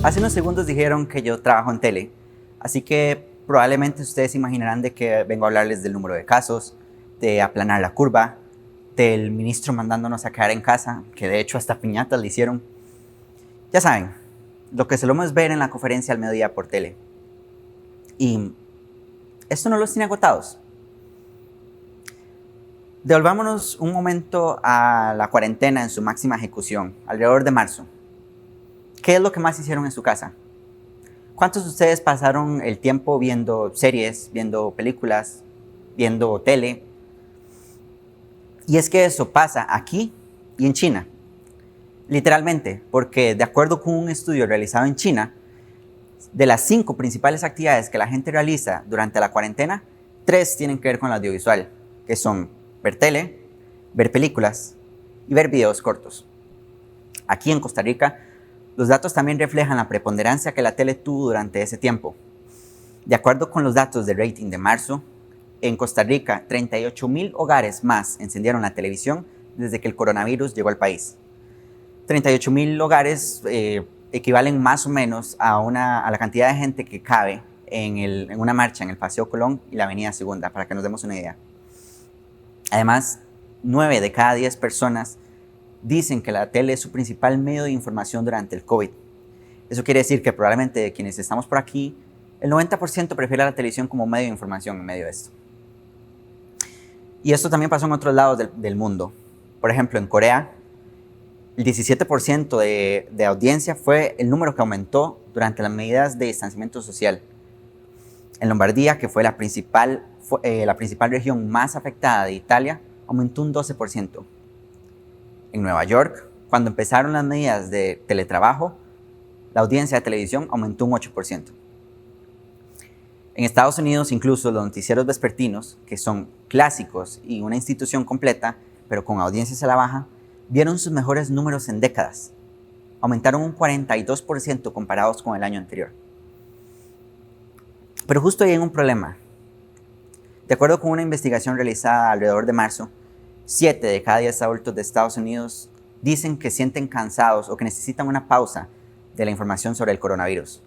Hace unos segundos dijeron que yo trabajo en tele, así que probablemente ustedes imaginarán de que vengo a hablarles del número de casos, de aplanar la curva, del ministro mandándonos a quedar en casa, que de hecho hasta piñatas le hicieron. Ya saben, lo que solemos ver en la conferencia al mediodía por tele. Y esto no los tiene agotados. Devolvámonos un momento a la cuarentena en su máxima ejecución, alrededor de marzo. ¿Qué es lo que más hicieron en su casa? ¿Cuántos de ustedes pasaron el tiempo viendo series, viendo películas, viendo tele? Y es que eso pasa aquí y en China. Literalmente, porque de acuerdo con un estudio realizado en China, de las 5 principales actividades que la gente realiza durante la cuarentena, 3 tienen que ver con el audiovisual, que son ver tele, ver películas y ver videos cortos. Aquí en Costa Rica, los datos también reflejan la preponderancia que la tele tuvo durante ese tiempo. De acuerdo con los datos de rating de marzo, en Costa Rica 38,000 hogares más encendieron la televisión desde que el coronavirus llegó al país. 38,000 hogares equivalen más o menos a la cantidad de gente que cabe en una marcha en el Paseo Colón y la Avenida Segunda, para que nos demos una idea. Además, 9 de cada 10 personas dicen que la tele es su principal medio de información durante el COVID. Eso quiere decir que probablemente de quienes estamos por aquí, el 90% prefiere la televisión como medio de información en medio de esto. Y esto también pasó en otros lados del mundo. Por ejemplo, en Corea, el 17% de audiencia fue el número que aumentó durante las medidas de distanciamiento social. En Lombardía, que fue la principal región más afectada de Italia, aumentó un 12%. En Nueva York, cuando empezaron las medidas de teletrabajo, la audiencia de televisión aumentó un 8%. En Estados Unidos, incluso los noticieros vespertinos, que son clásicos y una institución completa, pero con audiencias a la baja, vieron sus mejores números en décadas. Aumentaron un 42% comparados con el año anterior. Pero justo ahí hay un problema. De acuerdo con una investigación realizada alrededor de marzo, 7 de cada 10 adultos de Estados Unidos dicen que sienten cansados o que necesitan una pausa de la información sobre el coronavirus.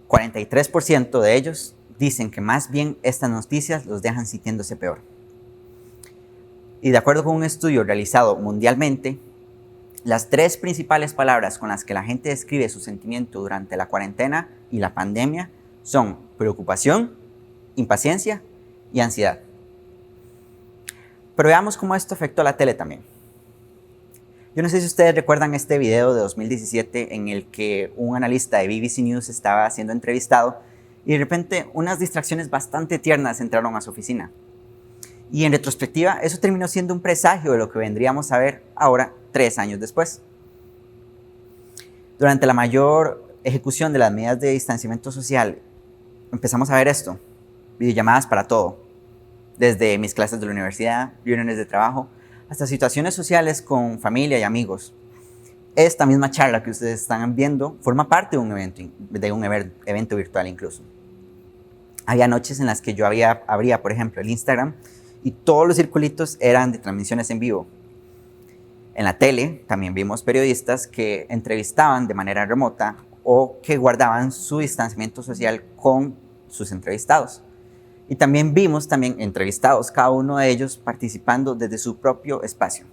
43% de ellos dicen que más bien estas noticias los dejan sintiéndose peor. Y de acuerdo con un estudio realizado mundialmente, las 3 principales palabras con las que la gente describe su sentimiento durante la cuarentena y la pandemia son preocupación, impaciencia y ansiedad. Pero veamos cómo esto afectó a la tele también. Yo no sé si ustedes recuerdan este video de 2017 en el que un analista de BBC News estaba siendo entrevistado y de repente unas distracciones bastante tiernas entraron a su oficina. Y en retrospectiva, eso terminó siendo un presagio de lo que vendríamos a ver ahora, 3 años después. Durante la mayor ejecución de las medidas de distanciamiento social, empezamos a ver esto: videollamadas para todo. Desde mis clases de la universidad, reuniones de trabajo, hasta situaciones sociales con familia y amigos. Esta misma charla que ustedes están viendo forma parte de un evento virtual incluso. Había noches en las que yo abría, por ejemplo, el Instagram y todos los circulitos eran de transmisiones en vivo. En la tele también vimos periodistas que entrevistaban de manera remota o que guardaban su distanciamiento social con sus entrevistados. Y también vimos entrevistados, cada uno de ellos participando desde su propio espacio.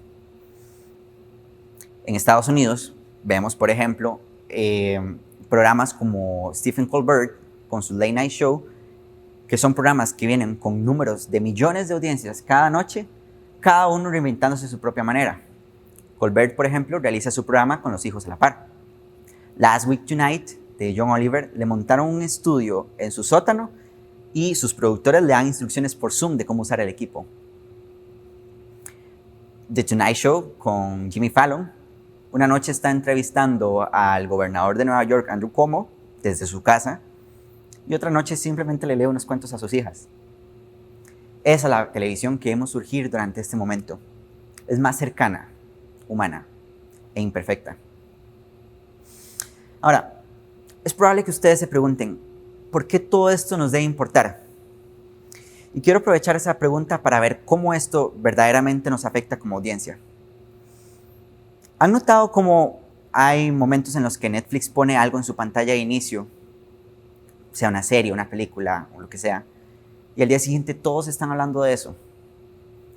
En Estados Unidos vemos, por ejemplo, programas como Stephen Colbert con su Late Night Show, que son programas que vienen con números de millones de audiencias cada noche, cada uno reinventándose de su propia manera. Colbert, por ejemplo, realiza su programa con los hijos a la par. Last Week Tonight, de John Oliver, le montaron un estudio en su sótano y sus productores le dan instrucciones por Zoom de cómo usar el equipo. The Tonight Show con Jimmy Fallon, una noche está entrevistando al gobernador de Nueva York, Andrew Cuomo, desde su casa, y otra noche simplemente le lee unos cuentos a sus hijas. Esa es la televisión que vemos surgir durante este momento. Es más cercana, humana e imperfecta. Ahora, es probable que ustedes se pregunten, ¿por qué todo esto nos debe importar? Y quiero aprovechar esa pregunta para ver cómo esto verdaderamente nos afecta como audiencia. ¿Han notado cómo hay momentos en los que Netflix pone algo en su pantalla de inicio, sea una serie, una película o lo que sea, y al día siguiente todos están hablando de eso.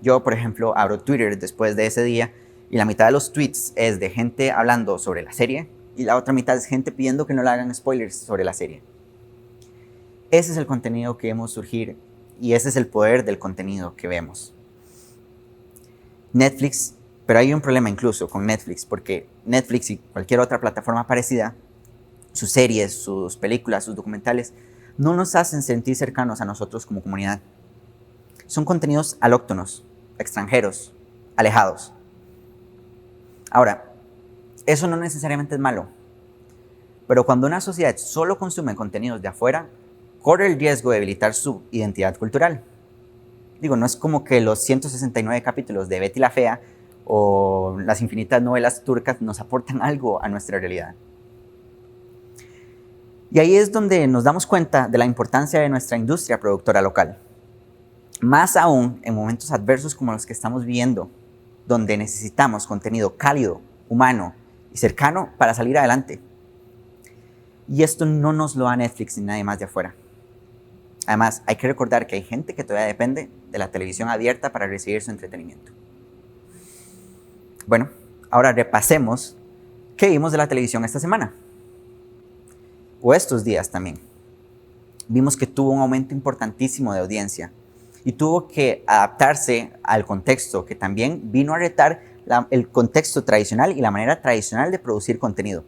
Yo, por ejemplo, abro Twitter después de ese día y la mitad de los tweets es de gente hablando sobre la serie y la otra mitad es gente pidiendo que no le hagan spoilers sobre la serie. Ese es el contenido que vemos surgir y ese es el poder del contenido que vemos. Netflix, pero hay un problema incluso con Netflix, porque Netflix y cualquier otra plataforma parecida, sus series, sus películas, sus documentales, no nos hacen sentir cercanos a nosotros como comunidad. Son contenidos alóctonos, extranjeros, alejados. Ahora, eso no necesariamente es malo, pero cuando una sociedad solo consume contenidos de afuera, corre el riesgo de debilitar su identidad cultural. Digo, no es como que los 169 capítulos de Betty la Fea o las infinitas novelas turcas nos aportan algo a nuestra realidad. Y ahí es donde nos damos cuenta de la importancia de nuestra industria productora local. Más aún en momentos adversos como los que estamos viviendo, donde necesitamos contenido cálido, humano y cercano para salir adelante. Y esto no nos lo da Netflix ni nadie más de afuera. Además, hay que recordar que hay gente que todavía depende de la televisión abierta para recibir su entretenimiento. Bueno, ahora repasemos qué vimos de la televisión esta semana. O estos días también. Vimos que tuvo un aumento importantísimo de audiencia y tuvo que adaptarse al contexto que también vino a retar el contexto tradicional y la manera tradicional de producir contenido.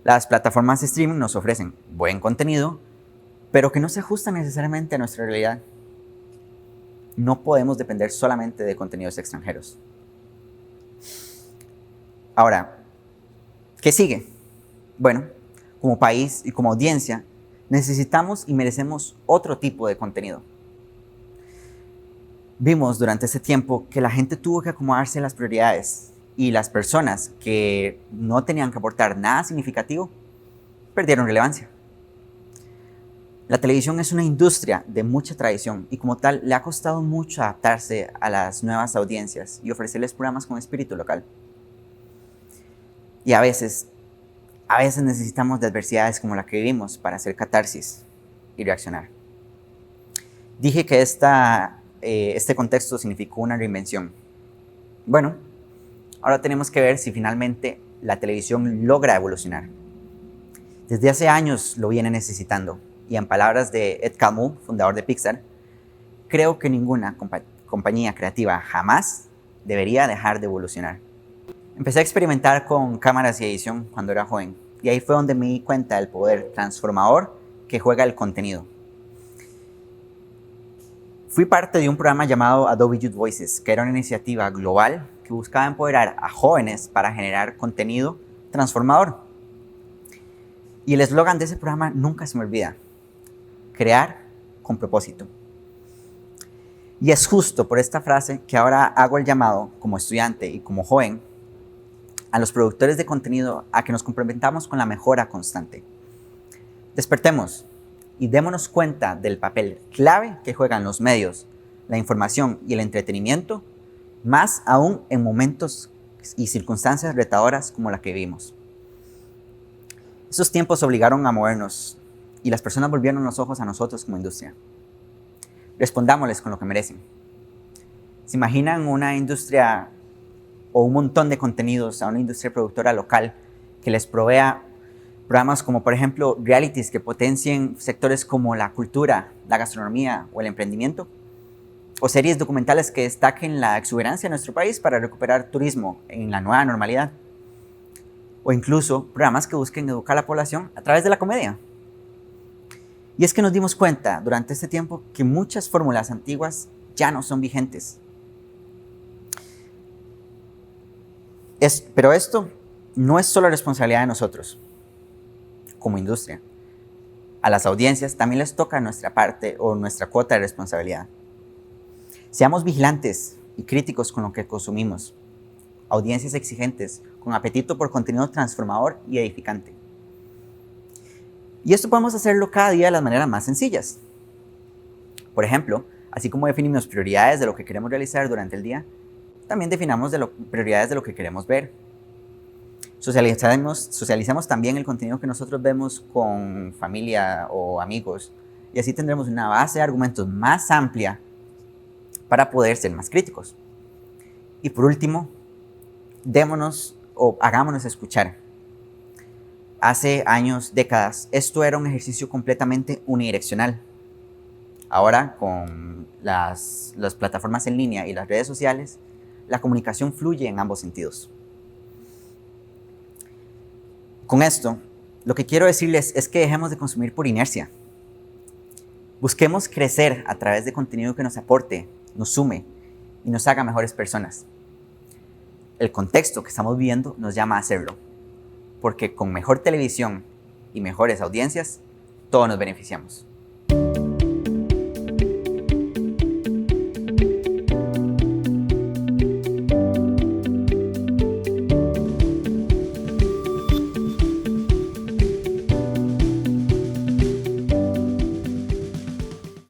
Las plataformas de streaming nos ofrecen buen contenido, pero que no se ajusta necesariamente a nuestra realidad. No podemos depender solamente de contenidos extranjeros. Ahora, ¿qué sigue? Bueno, como país y como audiencia, necesitamos y merecemos otro tipo de contenido. Vimos durante ese tiempo que la gente tuvo que acomodarse a las prioridades y las personas que no tenían que aportar nada significativo perdieron relevancia. La televisión es una industria de mucha tradición y como tal le ha costado mucho adaptarse a las nuevas audiencias y ofrecerles programas con espíritu local. Y a veces necesitamos de adversidades como la que vivimos para hacer catarsis y reaccionar. Dije que este contexto significó una reinvención. Bueno, ahora tenemos que ver si finalmente la televisión logra evolucionar. Desde hace años lo viene necesitando. Y en palabras de Ed Catmull, fundador de Pixar, creo que ninguna compañía creativa jamás debería dejar de evolucionar. Empecé a experimentar con cámaras y edición cuando era joven, y ahí fue donde me di cuenta del poder transformador que juega el contenido. Fui parte de un programa llamado Adobe Youth Voices, que era una iniciativa global que buscaba empoderar a jóvenes para generar contenido transformador. Y el eslogan de ese programa nunca se me olvida: crear con propósito. Y es justo por esta frase que ahora hago el llamado, como estudiante y como joven, a los productores de contenido a que nos comprometamos con la mejora constante. Despertemos y démonos cuenta del papel clave que juegan los medios, la información y el entretenimiento, más aún en momentos y circunstancias retadoras como la que vivimos. Esos tiempos obligaron a movernos y las personas volvieron los ojos a nosotros como industria. Respondámosles con lo que merecen. ¿Se imaginan una industria o un montón de contenidos a una industria productora local que les provea programas como, por ejemplo, realities que potencien sectores como la cultura, la gastronomía o el emprendimiento? ¿O series documentales que destaquen la exuberancia de nuestro país para recuperar turismo en la nueva normalidad? ¿O incluso programas que busquen educar a la población a través de la comedia? Y es que nos dimos cuenta durante este tiempo que muchas fórmulas antiguas ya no son vigentes. Pero esto no es solo responsabilidad de nosotros, como industria. A las audiencias también les toca nuestra parte o nuestra cuota de responsabilidad. Seamos vigilantes y críticos con lo que consumimos. Audiencias exigentes, con apetito por contenido transformador y edificante. Y esto podemos hacerlo cada día de las maneras más sencillas. Por ejemplo, así como definimos prioridades de lo que queremos realizar durante el día, también definamos prioridades de lo que queremos ver. Socialicemos también el contenido que nosotros vemos con familia o amigos y así tendremos una base de argumentos más amplia para poder ser más críticos. Y por último, démonos o hagámonos escuchar. Hace años, décadas, esto era un ejercicio completamente unidireccional. Ahora, con las plataformas en línea y las redes sociales, la comunicación fluye en ambos sentidos. Con esto, lo que quiero decirles es que dejemos de consumir por inercia. Busquemos crecer a través de contenido que nos aporte, nos sume y nos haga mejores personas. El contexto que estamos viviendo nos llama a hacerlo, porque con mejor televisión y mejores audiencias, todos nos beneficiamos.